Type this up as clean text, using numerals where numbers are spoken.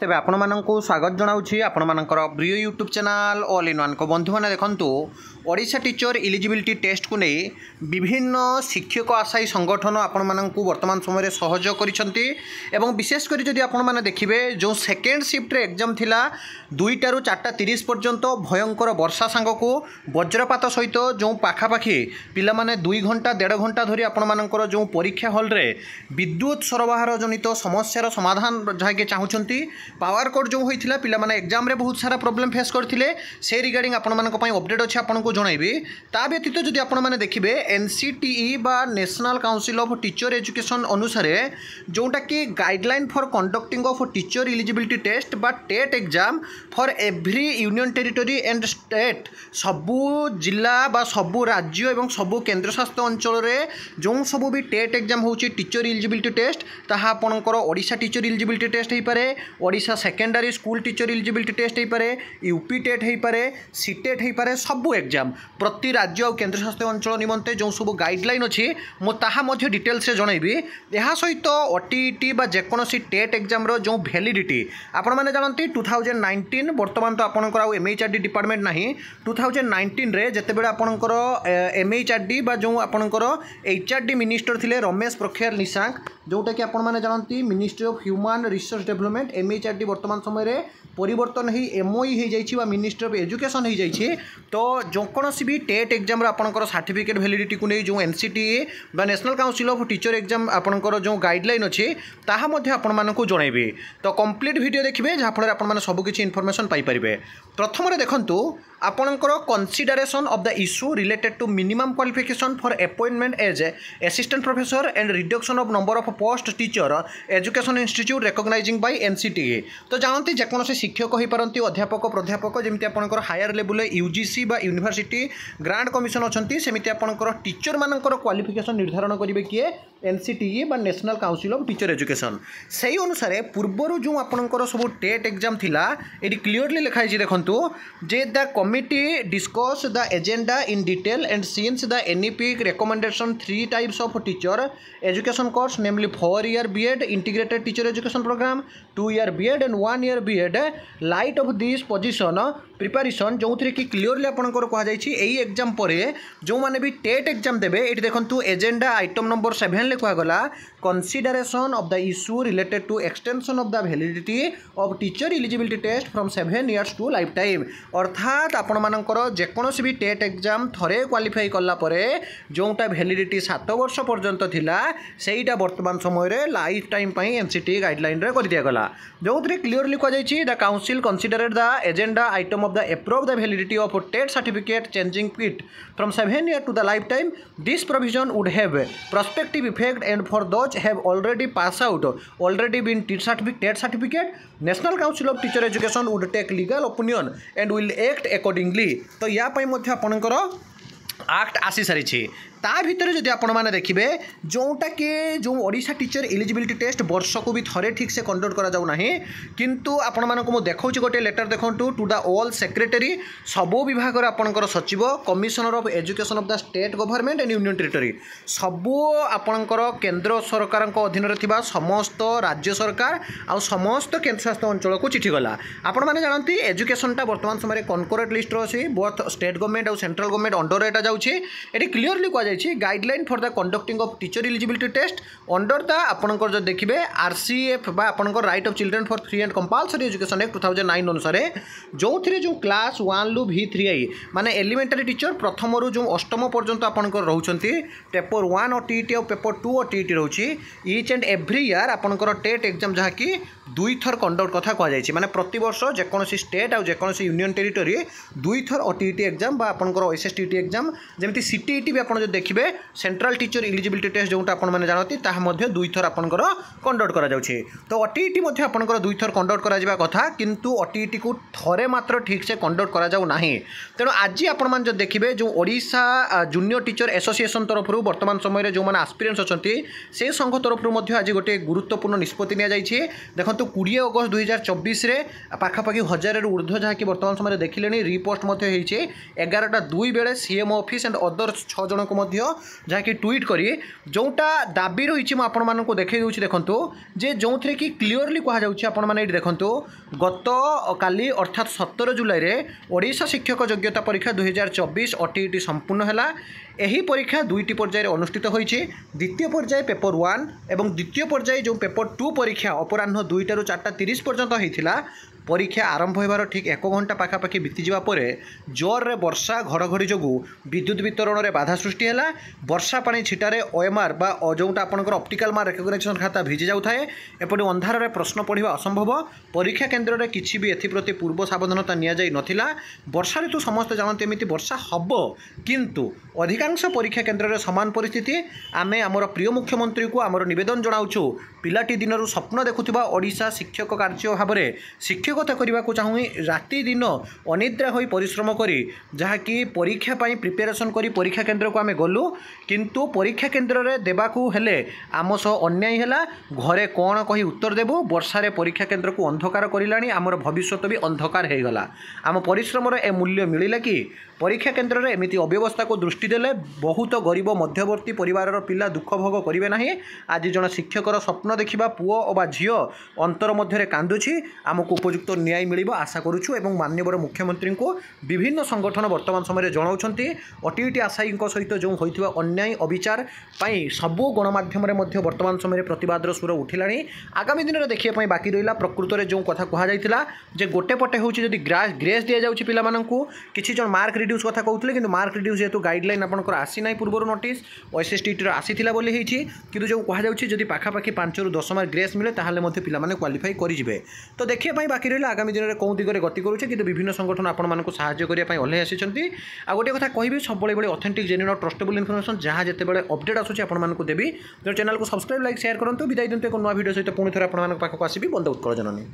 तेबे आपण माननकु स्वागत जनाउछि आपण मानकर प्रिय YouTube channel all in one को बंधु माने देखंतु ओडिशा टीचर एलिजिबिलिटी टेस्ट को नहीं विभिन्न शिक्षक आशायी संगठन आपण माननकु वर्तमान समय सहयोग करिसंती एवं विशेष करी जदि आपण माने देखिबे जो सेकेंड शिफ्ट रे एग्जाम थिला 2टा रु 4:30 पर्यंत भयंकर वर्षा सांग को वज्रपात सहित जो पाखापाखि पिला माने 2 घंटा 1.5 घंटा धरी आपण मानकर जो परीक्षा हॉल रे विद्युत सरबराह जनित समस्यार समाधान जहाँकि चाहूँगी पावर कट जो होता पिला माने एग्जाम रे बहुत सारा प्रॉब्लम फेस करथिले से रिगार्डिंग आपण मानक पई अपडेट अछि आपण को जणाइबी ता व्यतीत जदि आपण माने देखिबे एनसीटीई बा national council of teacher education अनुसार जोटा कि guideline for conducting of teacher eligibility test बा TET exam for every union territory and state सबू जिला बा सबू राज्य एवं सबू केन्द्रशासित अंचल रे जो सबू भी टेट एग्जाम होची टीचर एलिजिबिलिटी टेस्ट ताहा आपणकर ओडिशा टीचर एलिजिबिलिटी टेस्ट हो पारे Odisha secondary school teacher eligibility test हो पारे यूपी टेट हो पारे सीटेट हो पारे सबू एग्जाम प्रति राज्य और केन्द्रशासित अंचल निमंते जो सब गाइडलाइन अच्छी मुझे डिटेल्स जनइबी यह सहित ओटीईटी बा जेकोसी टेट एग्जाम रो जो वैलिडिटी आपण मैंने जानती 2019 बर्तमान तो आपंकर आउ एमएचआरडी डिपार्टमेंट ना 2019 रे जितेबाला आपंकर एमएचआरडी बा जो आपंकर एचआरडी मिनिस्टर थिले रमेश पोखरियाल निशांक जोटा कि आपण मैंने जानती ministry of human resource development MHRD वर्तमान समय रे परिवर्तन ही एमओई हो जाइए बा मिनिस्ट्री ऑफ एजुकेशन हो जाइए तो जो कौन भी टेट एग्जाम आपंकर सर्टिफिकेट वैलिडिटी को नहीं जो एनसीटीई बा national council of teacher exam आपंकर जो गाइडलाइन अच्छी ताहा मध्य आपण मानकु जनइबे तो कंप्लीट वीडियो देखिए जहाँफल आप सबकि इनफर्मेशन पाइपर प्रथम देखंतु आपणकर consideration of the issue related to minimum qualification for appointment as assistant professor and reduction of number of post teacher education institute recognising by NCTE तो जानते जेकोसी शिक्षक हो पारती अध्यापक प्राध्यापक जमी आपंकर हायर लेवल यूजीसी बा यूनिवर्सिटी ग्रांट कमिशन अच्छा सेमती आपंकर टीचर मानकर क्वालिफिकेशन निर्धारण करेंगे किए एनसीटीई बा national council of teacher education से अनुसार पूर्वर जो आपंकर सब टेट एग्जाम थिला ये क्लीयरली लिखाई देखंतु जे the committee discuss the agenda in detail and since the NEP recommendation 3 types of teacher education course namely 4-year B.Ed integrated teacher education program 2-year B.Ed and 1-year B.Ed light of this position preparation जो थी कि clearly आपंकर कहुई यही exam पर जो मैंने भी TET exam देवे ये देखो एजेंडा आइटम नंबर 7 ले कहगला consideration of the issue related to extension of the validity of teacher eligibility test from 7 years to life time अर्थात आपण मानकर जेकोसी भी टेट एग्जाम थरे क्वालिफाई कलापर जोटा वैलिडिटी 7 वर्ष पर्यंत थिला सेटा वर्तमान समय लाइफ टाइम एनसीटी गाइडलाइन रे कर दिगला जो क्लीयरली कहुई the council considered the agenda item of the approve the validity of a TET certificate changing it from 7 years to the lifetime. This provision would have prospective effect and for those have already passed out already been TET certificate National Council of Teacher Education would take legal opinion and will act accordingly. तो या पई मध्य आपनकर act आसी सारी ता भितर जदि आपण माने देखिबे जोटा कि जो ओडिशा टीचर एलिजिबिलिटी टेस्ट वर्ष को भी थरे ठीक से कंडक्ट करा जाऊ नाही किंतु आपण मानको मो देखौछि गोटे लेटर देखंतु टू द ऑल सेक्रेटरी सबो विभाग रे आपणकर सचिव commissioner of education of the state government and union territory सबो आपणकर केंद्र सरकार अधीन रे थिबा समस्त राज्य सरकार आ समस्त केन्द्रशासित अंचल को चिठी गला आपण माने जानती एजुकेशन टा वर्तमान समय कॉन्कोरेट लिस्ट रो अछि बोथ स्टेट गवर्नमेंट और सेंट्रल गवर्नमेंट अंडर एटा जाउछि एटी क्लियरली को guideline for the conducting of teacher eligibility test under the आपंकर जो देखिए आरसीएफ बा आपंकर right of children for free and compulsory education act 2009 अनुसार जो थी जो क्लास 1 लु V3I माने एलिमेंटरी टीचर प्रथम रु जो अष्टम पर्यंत आपंकर रोचंती पेपर 1 और टीईटी और पेपर 2 और टीईटी रोची ईच एंड एवरी ईयर आपंकर टेट एग्जाम जहाँ कि 2 थर कंडक्ट कथा कहुई माने प्रति वर्ष जेकोसी स्टेट और जेकोसी यूनियन टेरिटरी 2 थर ओटीईटी एग्जाम बा आपंकर एसएसटीटी एग्जाम जमी सीटीईटी भी आप देखिए सेंट्रल टीचर एलिजिबिलिटी टेस्ट जोटा आपण माने जानती ताहा मध्य 2 थर आपनकर कंडक्ट करा जाउछे तो ओटीईटी मध्य आपनकर 2 थर कंडक्ट करा जिबा कथा किंतु ओटीईटी को थरे मात्र ठीक से कंडक्ट करा जाउ नाही तेणु आज आपण मान जो देखिबे जो ओडिशा जूनियर टीचर एसोसिएशन तरफ वर्तमान समय जो माने एस्पिरेंट्स अछंती से संघ तरफ मध्य आज गोटे गुरुत्वपूर्ण निष्पत्ति निया जाइछे देखंतु 20 अगस्त 2024 रे पाखापाखि 1000 रु ऊर्ध्व जहाँ कि वर्तमान समय देखिले रिपोस्ट मध्य होइछे 11टा 2 बेले सीएम ऑफिस एंड अदर 6 जन को जहाँकि ट्वीट करी जोटा दाबी रही आपको देखा दूसरी देखो जे जो थे कि क्लीयरली कहुच्छे आपने देखो गत काली अर्थात 17 जुलाई ओडिशा शिक्षक योग्यता परीक्षा 2024 OTET संपूर्ण है। यही परीक्षा दुईटी पर्याय अनुष्ठित होती। द्वितीय पर्याय पेपर 1 एवं द्वितीय पर्याय जो पेपर 2 परीक्षा अपराह 2टारू 4:30 पर्यंत होता। परीक्षा आरंभ होबार ठीक 1 घंटा पाखापाखि बीतीजा जोर रे वर्षा घड़घड़ी जो विद्युत वितरण में बाधा सृष्टि है। वर्षा पानी छिटारे OMR बा जोटा आपंकर ऑप्टिकल मार्क रिकग्निशन खाता भिजी जाए। एपटे अंधार प्रश्न पढ़ा असंभव। परीक्षा केन्द्र में किसी भी एप्रति पूर्व सावधानता नि वर्षा ऋतु समस्त जानते एमती वर्षा हम किंतु अधिकांश परीक्षा केन्द्र में सामान परिस्थिति। आमे आमर प्रिय मुख्यमंत्री को आमर निवेदन जनाऊँ पिलाटी दिनरू स्वप्न देखुवा ओडिशा शिक्षक कार्य भाव में शिक्षकता करने को चाहूँ राति दिन अनिद्रा हो परिश्रम करी जहाँकि परीक्षा पाई प्रिपेरेसन करी परीक्षा केन्द्र को आम गलु किंतु परीक्षा केन्द्र में देवाकू हेले आम सह अन्याय है। घरे कौन कही उत्तर देबू वर्षारे परीक्षा केन्द्र को अंधकार करलानी आमर भविष्य भी अंधकार हो गला। आम परिश्रम ए मूल्य मिलला कि परीक्षा केन्द्र में एमती अव्यवस्था को दृष्टि देले बहुत गरीब मध्यवर्ती परिवार पिला दुख भोग करेंगे ना। आज जन शिक्षकर स्वप्न देखा पुओ अबा झील अंतर मध्य कांदुछि आमको उपयुक्त न्याय मिल आशा करुछु एवं माननीय मुख्यमंत्री को विभिन्न संगठन वर्तमान समय जनाऊँ OTET आशायी सहित जो होता अन्याय अविचार सबू गणमाध्यम वर्तमान समय प्रतिवादर सुर उठिला। आगामी दिन में देखा बाकी रहा प्रकृत में जो कथा कहला जे गोटे पटे हूँ जदि ग्रेस दि जाऊँगी पिलामानंकु किसी जन मार्क रिड्यूस कथा कहते कि मार्क रिड्यूस जेहेतु गाइडलाइन आपंकर आसी ना पूर्व नोटिस OSSTT आसीला कि जो कहुच्छे जदि पाखापाखि 5 ରୁ 10 मार्क ग्रेस मिले ताहले पिलामाने क्वालिफाई करेंगे। तो देखिए बाकी रहा आगामी दिन में कौन दिगरे गति करुचे कि विभिन्न संगठन आपको साहाय्य करने ओह्लै आसी। आ गोटे कथा कहि सब ऑथेंटिक जेन्युइन और ट्रस्टेबल इनफॉरमेशन जहाँ जिते अपडेट आसूँ आपको देवी। जो चैनल को सब्सक्राइब लाइक शेयर करूँ विदाय दिंतु एक नया वीडियो सहित पुणी थे आपको आसबि बंद उत्कल जननी।